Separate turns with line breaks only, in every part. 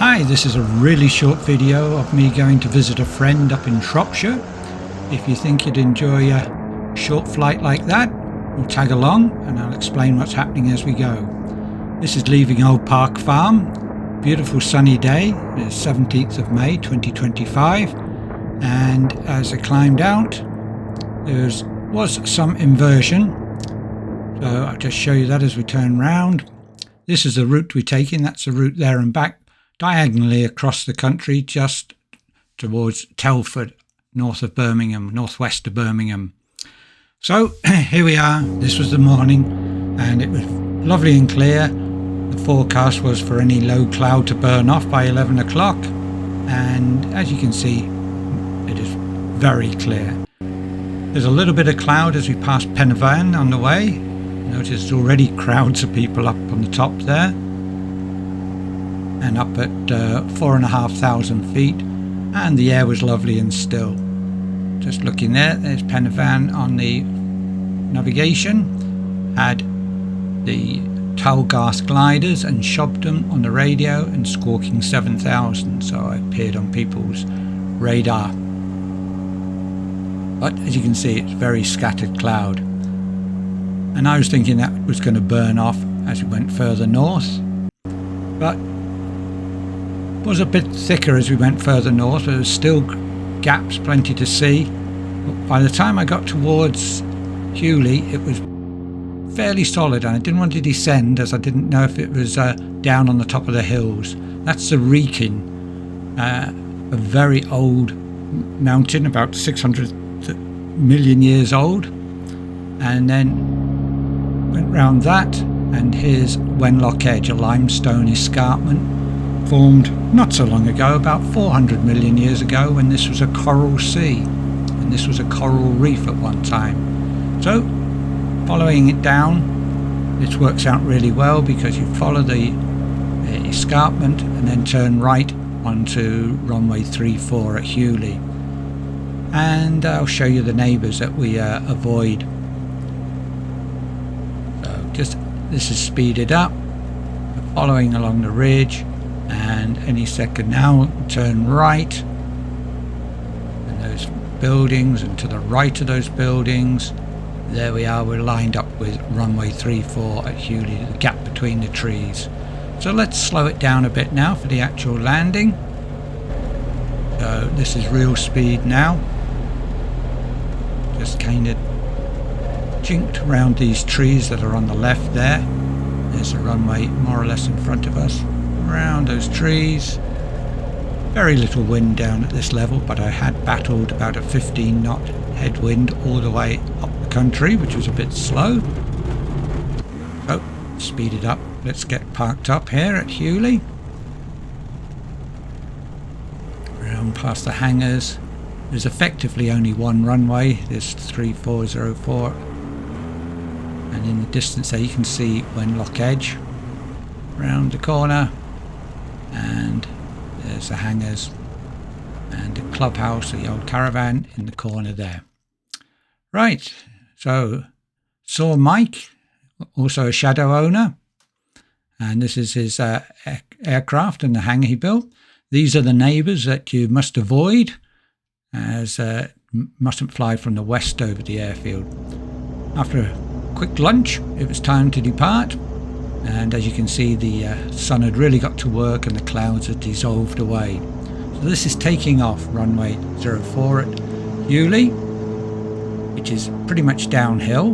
Hi, this is a really short video of me going to visit a friend up in Shropshire. If you think you'd enjoy a short flight like that, we'll tag along and I'll explain what's happening as we go. This is leaving Old Park Farm. Beautiful sunny day, it's 17th of May 2025, and as I climbed out there was some inversion, so I'll just show you that as we turn round. This is the route we're taking, that's the route there and back, diagonally across the country just towards Telford, north of Birmingham, northwest of Birmingham. So here we are. This was the morning and it was lovely and clear. The forecast was for any low cloud to burn off by 11 o'clock, and as you can see it is very clear. There's a little bit of cloud as we pass Penvan on the way. Notice already crowds of people up on the top there, and up at 4,500 feet, and the air was lovely and still. Just looking there's Penvan on the navigation, had the Talgas gliders and Shobdon on the radio, and Squawking 7000, so I appeared on people's radar. But as you can see, it's very scattered cloud, and I was thinking that was going to burn off as we went further north, but it was a bit thicker as we went further north. There was still gaps, plenty to see. But by the time I got towards Hughley, it was fairly solid, and I didn't want to descend as I didn't know if it was down on the top of the hills. That's the Wrekin, a very old mountain, about 600 million years old, and then went round that, and here's Wenlock Edge, a limestone escarpment formed not so long ago, about 400 million years ago, when this was a coral sea and this was a coral reef at one time. So following it down, this works out really well because you follow the escarpment and then turn right onto runway 34 at Hughley, and I'll show you the neighbours that we avoid. So just this is speeded up, following along the ridge, and any second now turn right, and those buildings, and to the right of those buildings, there we are, we're lined up with runway 34 at Hughley, the gap between the trees. So let's slow it down a bit now for the actual landing. So this is real speed now, just kind of jinked around these trees that are on the left there. There's the runway more or less in front of us, around those trees. Very little wind down at this level, but I had battled about a 15 knot headwind all the way up the country, which was a bit slow. So speed it up. Let's get parked up here at Hughley, around past the hangars. There's effectively only one runway, there's 3404, and in the distance there you can see Wenlock Edge round the corner, and there's the hangars and the clubhouse, the old caravan in the corner there. Right, so saw Mike, also a Shadow owner, and this is his aircraft and the hangar he built. These are the neighbours that you must avoid, as mustn't fly from the west over the airfield. After a quick lunch, it was time to depart, and as you can see, the sun had really got to work and the clouds had dissolved away. So this is taking off runway 04 at Hughley, which is pretty much downhill.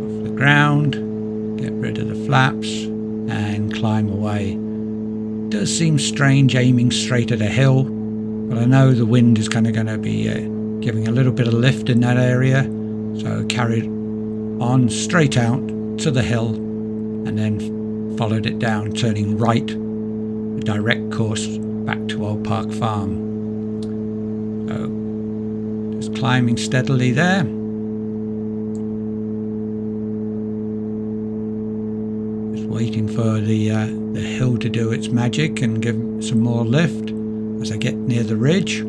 Off the ground, get rid of the flaps and climb away. It does seem strange aiming straight at a hill, but I know the wind is kind of going to be giving a little bit of lift in that area, so carried on straight out to the hill and then followed it down, turning right, a direct course back to Old Park Farm. So just climbing steadily there. Just waiting for the hill to do its magic and give some more lift as I get near the ridge.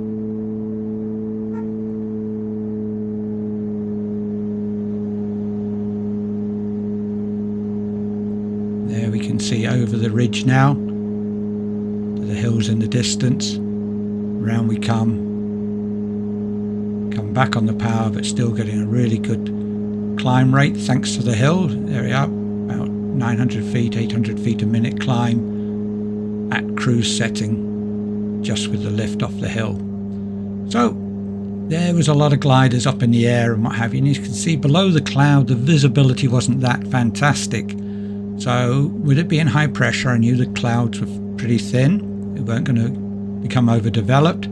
there we can see over the ridge now, the hills in the distance. Round we come back on the power, but still getting a really good climb rate thanks to the hill. There we are, about 900 feet, 800 feet a minute climb at cruise setting, just with the lift off the hill. So there was a lot of gliders up in the air and what have you, and you can see below the cloud the visibility wasn't that fantastic. So with it being high pressure, I knew the clouds were pretty thin, they weren't going to become overdeveloped.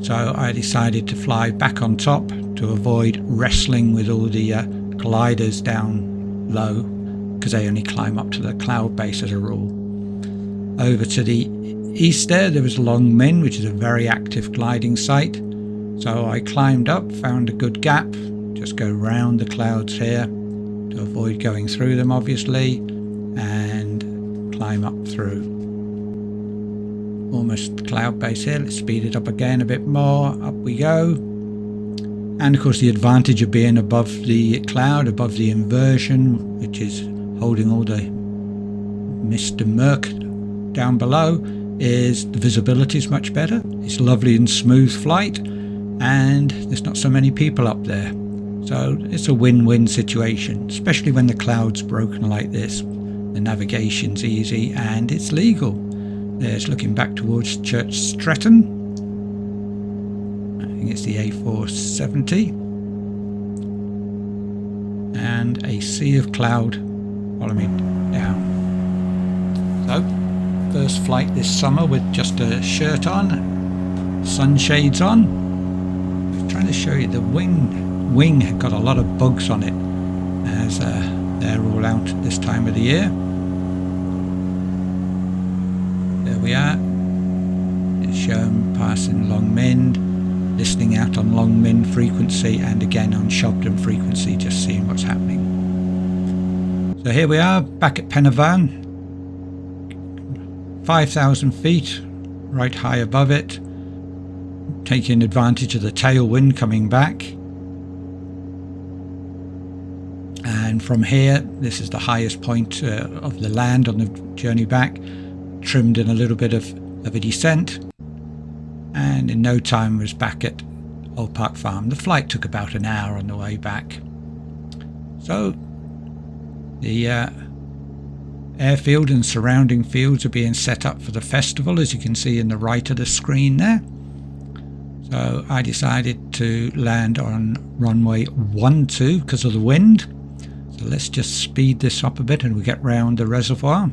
So I decided to fly back on top to avoid wrestling with all the gliders down low, because they only climb up to the cloud base as a rule. Over to the east there was Long Min, which is a very active gliding site. So I climbed up, found a good gap, just go round the clouds here to avoid going through them obviously, and climb up through. Almost cloud base here. Let's speed it up again a bit more. Up we go. And of course the advantage of being above the cloud, above the inversion, which is holding all the mist and murk down below, is the visibility is much better. It's lovely and smooth flight, and there's not so many people up there. So it's a win-win situation, especially when the cloud's broken like this. The navigation's easy and it's legal. There's looking back towards Church Stretton. I think it's the A470. And a sea of cloud following me down. So, first flight this summer with just a shirt on, sunshades on. I was trying to show you the wing had got a lot of bugs on it, as they're all out this time of the year. There we are. It's shown passing Long Min, listening out on Long Min frequency and again on Shobdon frequency, just seeing what's happening. So here we are back at Penavan, 5,000 feet, right high above it, taking advantage of the tailwind coming back. And from here, this is the highest point of the land on the journey back. Trimmed in a little bit of a descent, and in no time was back at Old Park Farm. The flight took about an hour on the way back. So the airfield and surrounding fields are being set up for the festival, as you can see in the right of the screen there. So I decided to land on runway 12 because of the wind. So let's just speed this up a bit and we get round the reservoir.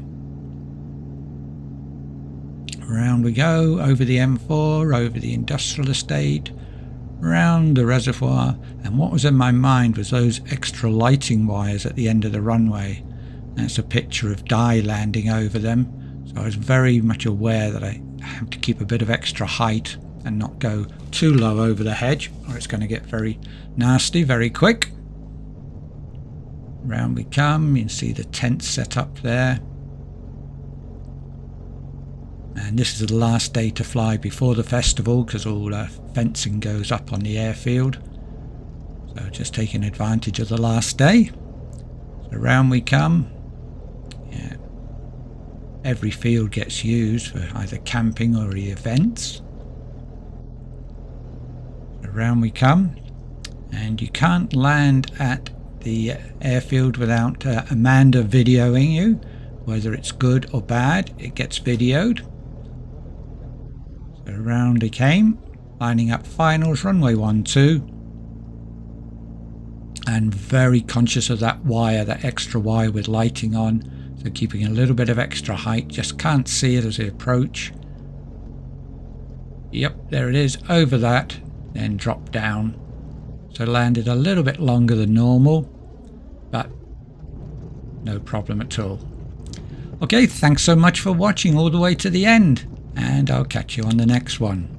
Round we go, over the M4, over the industrial estate, round the reservoir, and what was in my mind was those extra lighting wires at the end of the runway. That's a picture of Di landing over them, so I was very much aware that I have to keep a bit of extra height and not go too low over the hedge, or it's going to get very nasty very quick. Round we come, you can see the tent set up there. And this is the last day to fly before the festival, because all fencing goes up on the airfield. So just taking advantage of the last day. So round we come. Yeah. Every field gets used for either camping or events. So round we come. And you can't land at the airfield without Amanda videoing you. Whether it's good or bad, it gets videoed. So around he came, lining up finals, runway 12, and very conscious of that wire, that extra wire with lighting on, so keeping a little bit of extra height, just can't see it as we approach. Yep, there it is, over that, then drop down. So landed a little bit longer than normal, but no problem at all. Okay, thanks so much for watching all the way to the end, and I'll catch you on the next one.